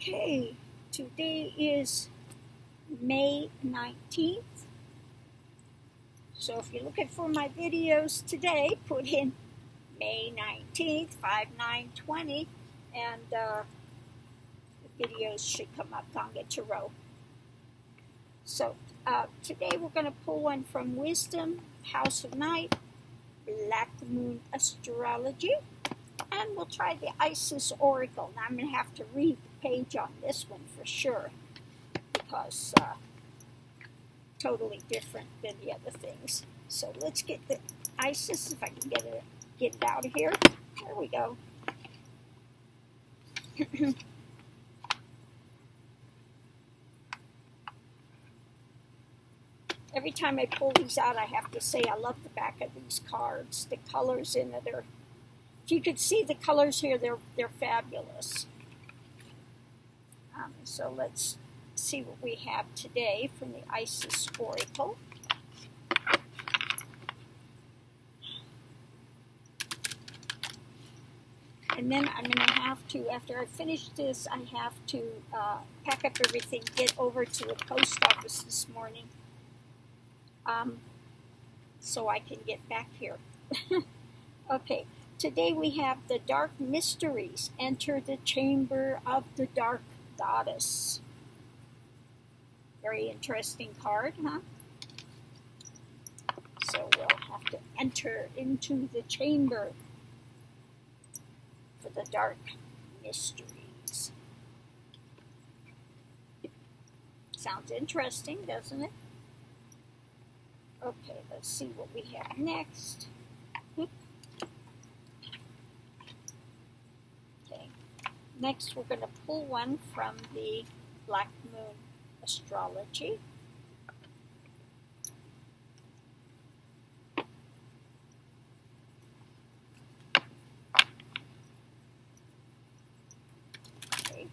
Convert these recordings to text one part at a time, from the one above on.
Okay, today is May 19th. So if you're looking for my videos today, put in May 19th, 5/9/20, and the videos should come up on a row. So today we're going to pull one from Wisdom, House of Night, Black Moon Astrology, and we'll try the Isis Oracle. Now I'm going to have to read the page on this one for sure, because totally different than the other things. So let's get the Isis, if I can get it out of here. There we go. Every time I pull these out, I have to say I love the back of these cards. The colors in it are, if you could see the colors here, they're fabulous. So let's see what we have today from the Isis Oracle. And then I'm going to have to, after I finish this, I have to pack up everything, get over to the post office this morning, so I can get back here. Okay, today we have the Dark Mysteries. Enter the Chamber of the Dark Goddess. Very interesting card, huh? So we'll have to enter into the chamber for the Dark Mysteries. Sounds interesting, doesn't it? Okay, let's see what we have next. Okay, next we're going to pull one from the Black Moon Astrology. Okay.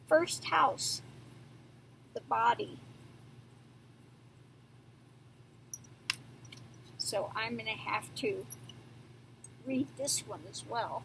First house, the body. So I'm going to have to read this one as well.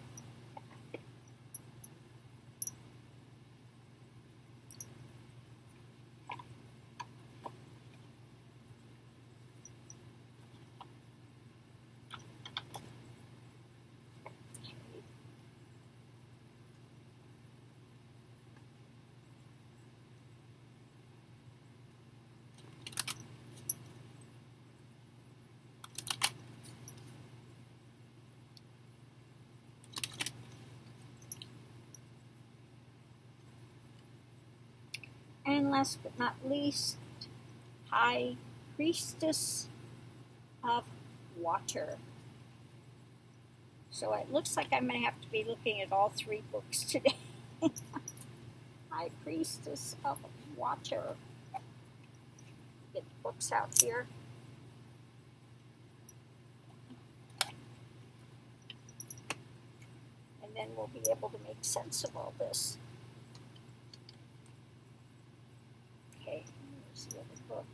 And last but not least, High Priestess of Water. So it looks like I'm going to have to be looking at all three books today. High Priestess of Water. Get the books out here. And then we'll be able to make sense of all this. Okay, here's the other book.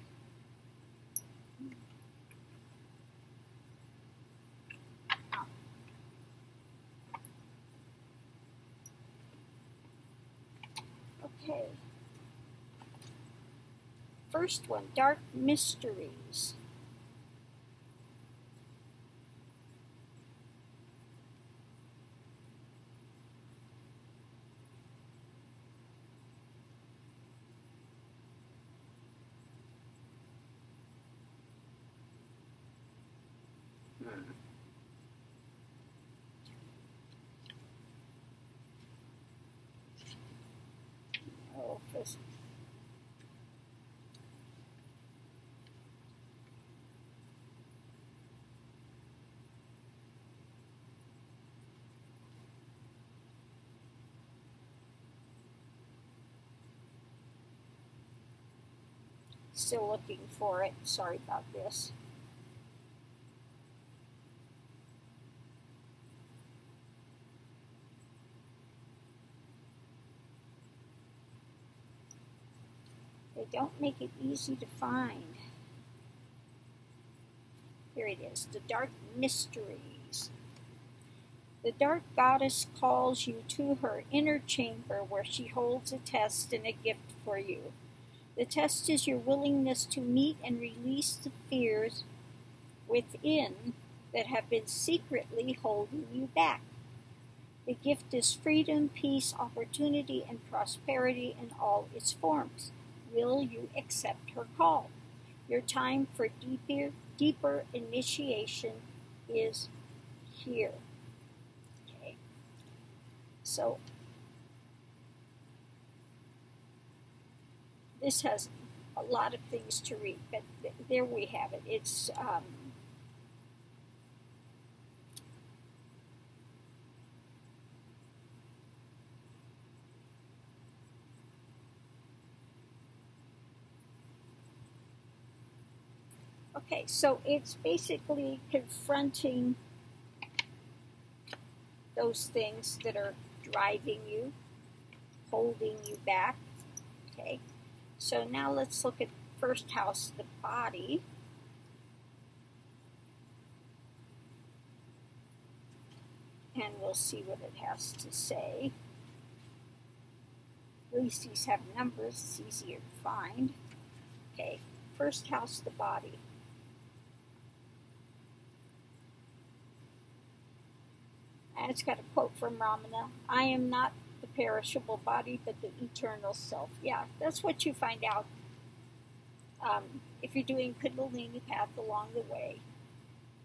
Okay. First one, Dark Mysteries. Oh, this. Still looking for it. Sorry about this. They don't make it easy to find. Here it is, the dark mysteries. The dark goddess calls you to her inner chamber where she holds a test and a gift for you. The test is your willingness to meet and release the fears within that have been secretly holding you back. The gift is freedom, peace, opportunity, and prosperity in all its forms. Will you accept her call? Your time for deeper initiation is here. Okay. So this has a lot of things to read, but there we have it. It's okay, so it's basically confronting those things that are driving you, holding you back. Okay, so now let's look at first house, the body. And we'll see what it has to say. At least these have numbers, it's easier to find. Okay, first house, the body. And it's got a quote from Ramana. I am not the perishable body, but the eternal self. Yeah, that's what you find out if you're doing Kundalini path along the way.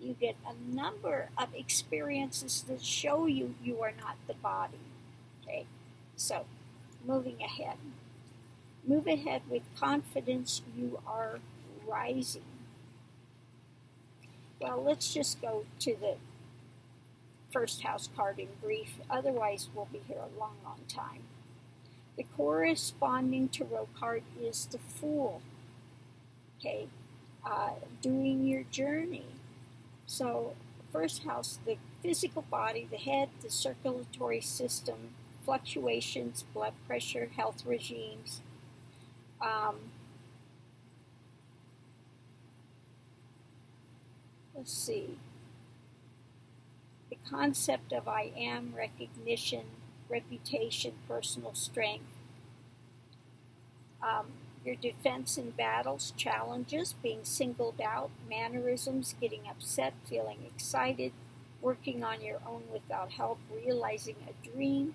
You get a number of experiences that show you you are not the body. Okay, so moving ahead. Move ahead with confidence. You are rising. Well, let's just go to the first house card in brief. Otherwise, we'll be here a long, long time. The corresponding tarot card is the Fool. Okay, doing your journey. So, first house, the physical body, the head, the circulatory system, fluctuations, blood pressure, health regimes. Let's see. The concept of I am, recognition, reputation, personal strength. Your defense in battles, challenges, being singled out, mannerisms, getting upset, feeling excited, working on your own without help, realizing a dream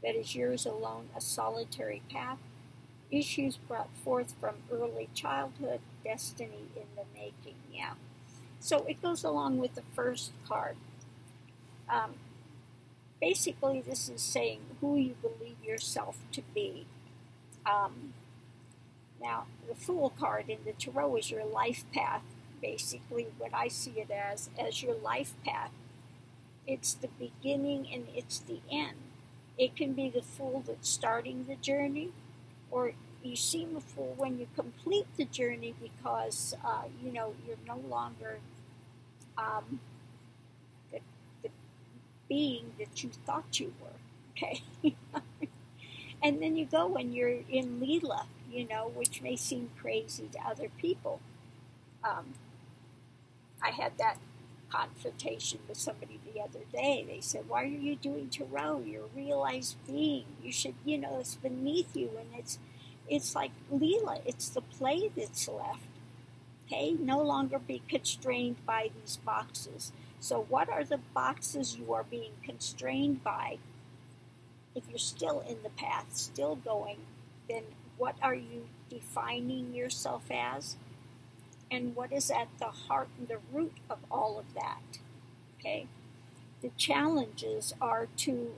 that is yours alone, a solitary path, issues brought forth from early childhood, destiny in the making. Yeah. So it goes along with the first card. Basically, this is saying who you believe yourself to be. Now, the Fool card in the Tarot is your life path. Basically, what I see it as your life path. It's the beginning and it's the end. It can be the Fool that's starting the journey, or you seem a fool when you complete the journey because, you're no longer the being that you thought you were, okay? And then you go and you're in Leela, which may seem crazy to other people. I had that confrontation with somebody the other day. They said, why are you doing tarot? You're a realized being. You should, it's beneath you, and it's like Leela. It's the play that's left. Okay? No longer be constrained by these boxes. So what are the boxes you are being constrained by? If you're still in the path, still going, then what are you defining yourself as? And what is at the heart and the root of all of that? Okay? The challenges are to,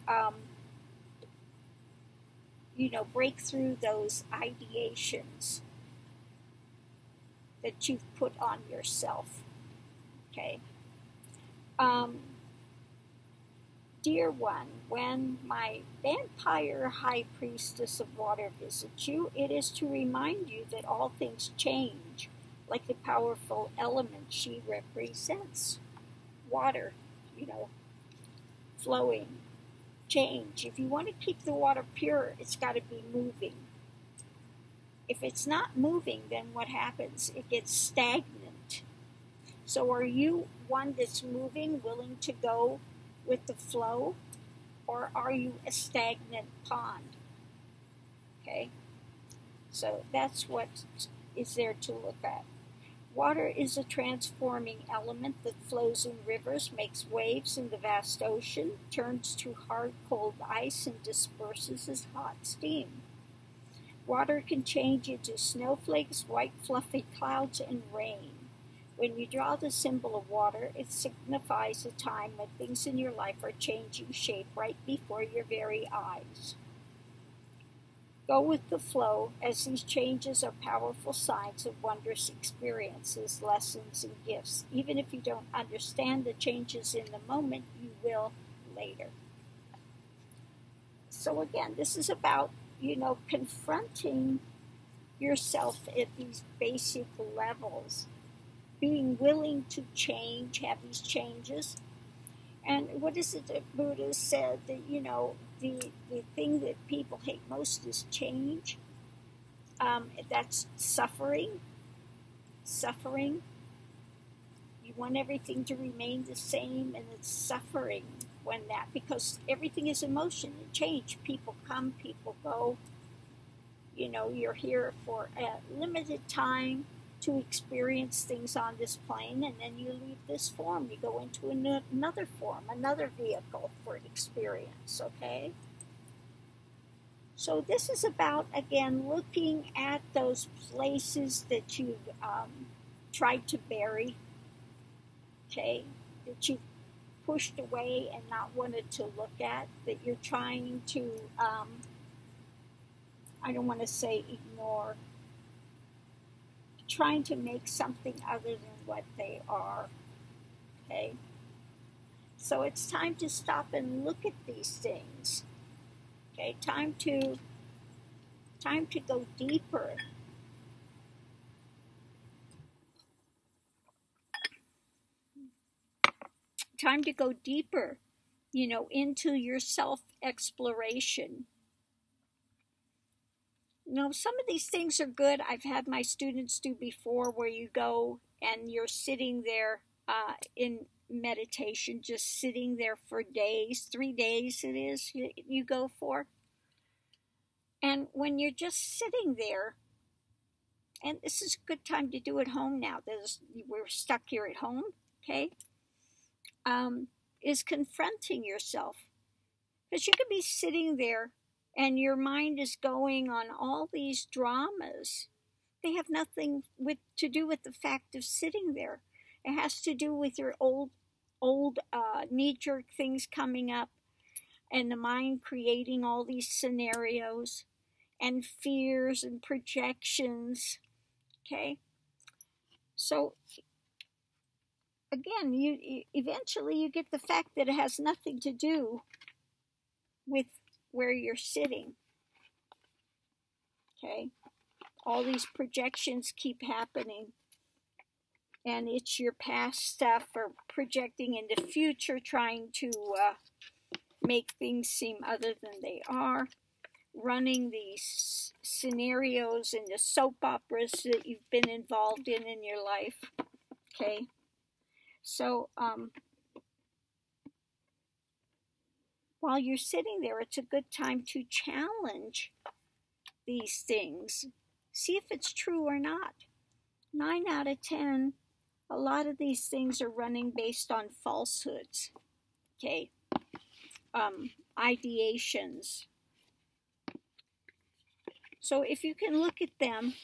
break through those ideations that you've put on yourself. Okay? Dear one, when my vampire high priestess of water visits you, it is to remind you that all things change, like the powerful element she represents. Water, flowing, change. If you want to keep the water pure, it's got to be moving. if it's not moving, then what happens? It gets stagnant. So are you one that's moving, willing to go with the flow, or are you a stagnant pond? Okay, so that's what is there to look at. Water is a transforming element that flows in rivers, makes waves in the vast ocean, turns to hard, cold ice, and disperses as hot steam. Water can change into snowflakes, white fluffy clouds, and rain. When you draw the symbol of water, it signifies a time when things in your life are changing shape right before your very eyes. Go with the flow, as these changes are powerful signs of wondrous experiences, lessons, and gifts. Even if you don't understand the changes in the moment, you will later. So again, this is about, confronting yourself at these basic levels, being willing to change, have these changes. And what is it that Buddha said? That, the thing that people hate most is change. That's suffering. Suffering. You want everything to remain the same, and it's suffering when that, because everything is emotion and change. People come, people go. You're here for a limited time to experience things on this plane, and then you leave this form. You go into another form, another vehicle for experience, okay? So this is about, again, looking at those places that you've tried to bury, okay, that you've pushed away and not wanted to look at, that you're trying to, I don't want to say ignore, trying to make something other than what they are, okay? So it's time to stop and look at these things, okay? Time to go deeper. Time to go deeper, into your self-exploration. Some of these things are good. I've had my students do before, where you go and you're sitting there in meditation, just sitting there for days, 3 days it is you go for. And when you're just sitting there, and this is a good time to do at home now, we're stuck here at home, okay, is confronting yourself. Because you could be sitting there and your mind is going on all these dramas. They have nothing to do with the fact of sitting there. It has to do with your old knee-jerk things coming up, and the mind creating all these scenarios and fears and projections, okay? So again, you eventually get the fact that it has nothing to do with where you're sitting, okay? All these projections keep happening, and it's your past stuff or projecting into future, trying to make things seem other than they are, running these scenarios and the soap operas that you've been involved in your life, okay? So while you're sitting there, it's a good time to challenge these things. See if it's true or not. 9 out of 10, a lot of these things are running based on falsehoods, okay? Ideations. So if you can look at them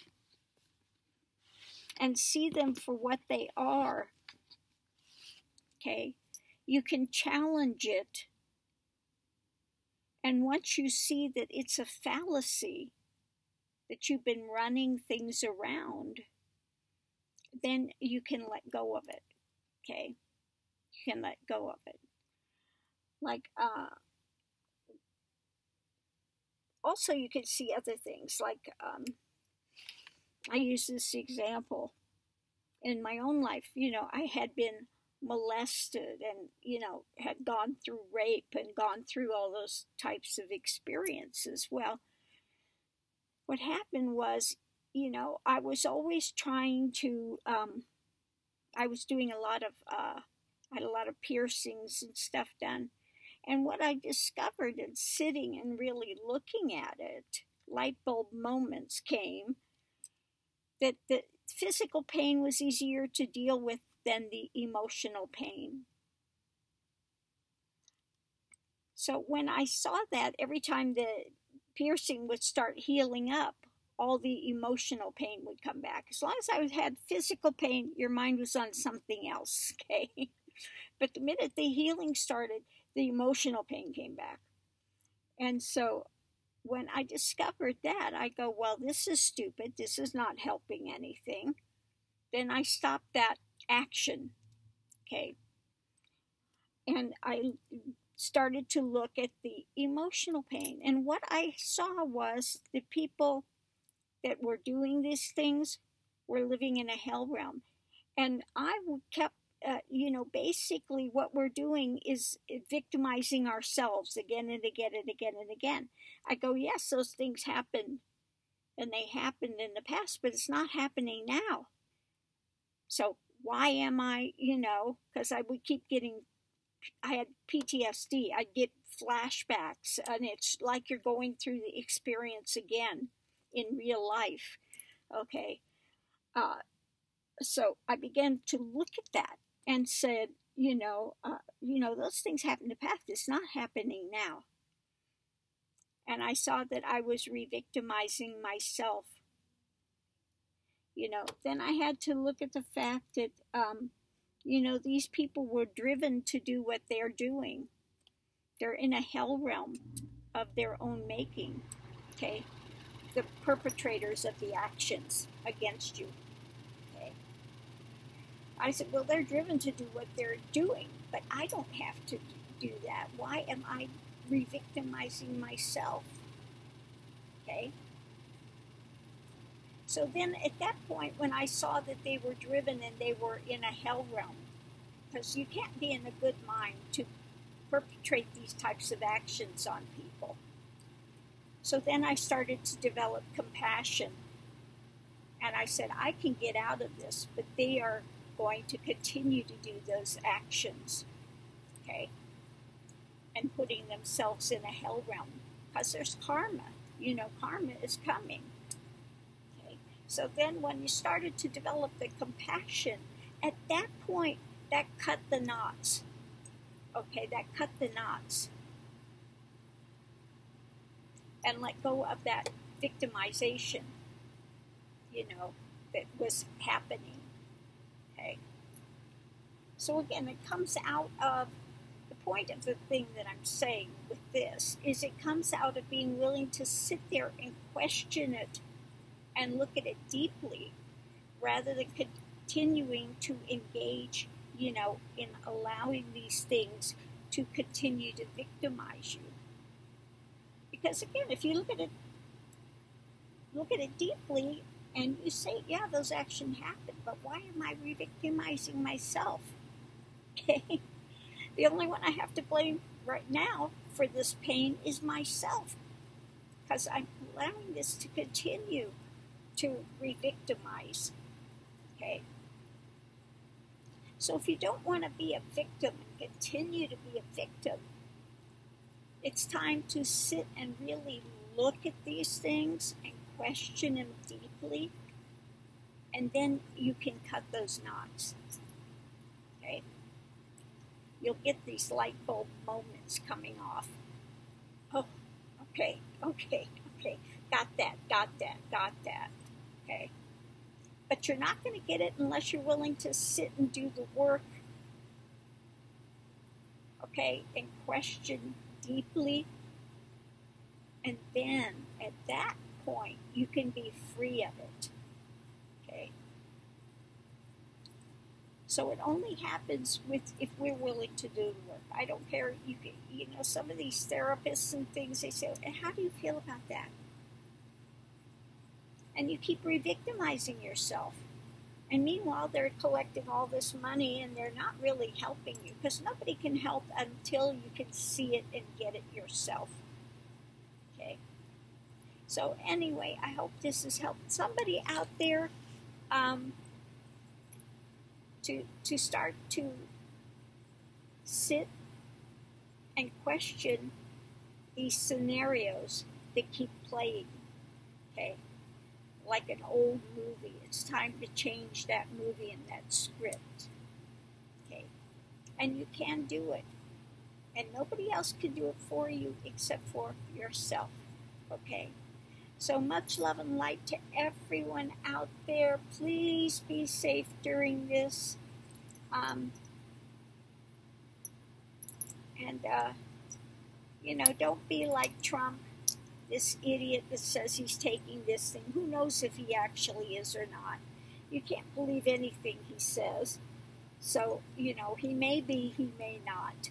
and see them for what they are, okay, you can challenge it. And once you see that it's a fallacy, that you've been running things around, then you can let go of it, okay? You can let go of it. Like, also you can see other things, like, I use this example in my own life. I had been molested and, had gone through rape and gone through all those types of experiences. Well, what happened was you know, I was always trying to, I was doing a lot of, I had a lot of piercings and stuff done. And what I discovered in sitting and really looking at it, light bulb moments came, that the physical pain was easier to deal with than the emotional pain. So when I saw that, every time the piercing would start healing up, all the emotional pain would come back. As long as I had physical pain, your mind was on something else, okay? But the minute the healing started, the emotional pain came back. And so when I discovered that, I go, well, this is stupid. This is not helping anything. Then I stopped that action, okay? And I started to look at the emotional pain. And what I saw was the people that were doing these things were living in a hell realm. And I kept, you know, basically what we're doing is victimizing ourselves again and again and again and again. I go, yes, those things happened and they happened in the past, but it's not happening now. So why am I, you know, because I would keep getting, I had PTSD, I'd get flashbacks, and it's like you're going through the experience again in real life, okay? So I began to look at that and said, you know, those things happened in the past. It's not happening now. And I saw that I was re-victimizing myself. You know, then I had to look at the fact that, you know, these people were driven to do what they're doing. They're in a hell realm of their own making, okay? The perpetrators of the actions against you, okay? I said, well, they're driven to do what they're doing, but I don't have to do that. Why am I re-victimizing myself, okay? So then at that point, when I saw that they were driven and they were in a hell realm, because you can't be in a good mind to perpetrate these types of actions on people. So then I started to develop compassion. And I said, I can get out of this, but they are going to continue to do those actions, okay? And putting themselves in a hell realm, because there's karma. You know, karma is coming. Okay? So then when you started to develop the compassion, at that point, that cut the knots. Okay, that cut the knots. And let go of that victimization, you know, that was happening. Okay. So again, it comes out of, the point of the thing that I'm saying with this is it comes out of being willing to sit there and question it and look at it deeply rather than continuing to engage, you know, in allowing these things to continue to victimize you. Because again, if you look at it deeply and you say, yeah, those actions happened, but why am I re-victimizing myself? Okay? The only one I have to blame right now for this pain is myself, because I'm allowing this to continue to re-victimize. Okay? So if you don't want to be a victim and continue to be a victim, it's time to sit and really look at these things and question them deeply, and then you can cut those knots. Okay? You'll get these light bulb moments coming off. Oh, okay. Got that. Okay? But you're not going to get it unless you're willing to sit and do the work. Okay? And question deeply. And then at that point, you can be free of it. Okay? So it only happens if we're willing to do the work. I don't care. You know, some of these therapists and things, they say, how do you feel about that? And you keep re-victimizing yourself. And meanwhile, they're collecting all this money and they're not really helping you, because nobody can help until you can see it and get it yourself. Okay? So anyway, I hope this has helped somebody out there to start to sit and question these scenarios that keep playing, okay? Like an old movie. It's time to change that movie and that script, okay? And you can do it. And nobody else can do it for you except for yourself, okay? So much love and light to everyone out there. Please be safe during this. Don't be like Trump, this idiot that says he's taking this thing. Who knows if he actually is or not? You can't believe anything he says. So, he may be, he may not.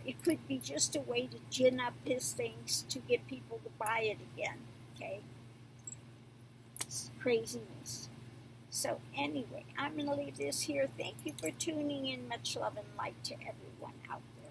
It could be just a way to gin up his things to get people to buy it again, okay? It's craziness. So anyway, I'm going to leave this here. Thank you for tuning in. Much love and light to everyone out there.